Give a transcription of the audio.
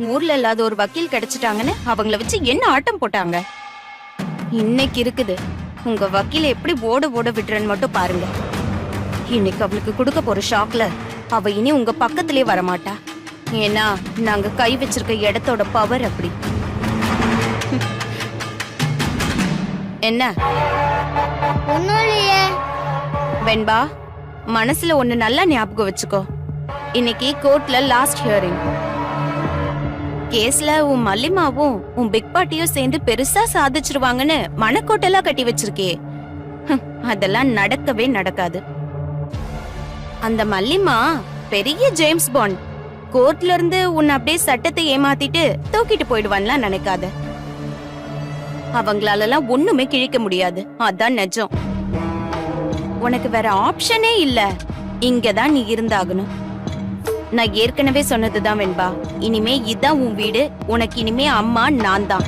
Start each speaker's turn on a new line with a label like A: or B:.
A: ஊர்ல இல்லாத ஒரு வக்கீல் கிடைச்சிட்டாங்கன்னு அவங்கள வச்சு என்ன ஆட்டம் போட்டாங்க. இன்னைக்கு இருக்குது உங்க வக்கீல எப்படி ஓட ஓட விடுறேன்னு மட்டும் பாருங்க. இன்னைக்கு அவளுக்கு கொடுக்க போற ஷாக்ல அவ இனி உங்க பக்கத்திலே வரமாட்டா. ஏன்னா நாங்க கை வச்சிருக்க இடத்தோட பவர் அப்படி. என்ன வெண்பா, மனசுல ஒண்ணு நல்லா ஞாபகம் வச்சுக்கோ. இன்னைக்கு கோர்ட்ல லாஸ்ட் ஹியரிங். கேஸ்ல உன் மல்லிமாவும் உன் பிக் பாட்டியும் சேர்ந்து பெருசா சாதிச்சிருவாங்கன்னு மனக்கோட்டெல்லாம் கட்டி வச்சிருக்கே. அதெல்லாம் நடக்கவே நடக்காது. அந்த மல்லிமா பெரிய ஜேம்ஸ் பாண்ட். கோர்ட்ல இருந்து உன்னை அப்படியே சட்டத்தை ஏமாத்திட்டு தூக்கிட்டு போயிடுவான்லாம் நினைக்காத. அவங்களாலலாம் ஒண்ணுமே கிழிக்க முடியாது. அதான் நிஜம். உனக்கு வேற ஆப்ஷனே இல்ல. இங்கதான் நீ இருந்தாகணும். நான் ஏற்கனவே சொன்னதுதான் வெண்பா. இனிமே இதான் உன் வீடு. உனக்கு இனிமே அம்மா நான் தான்.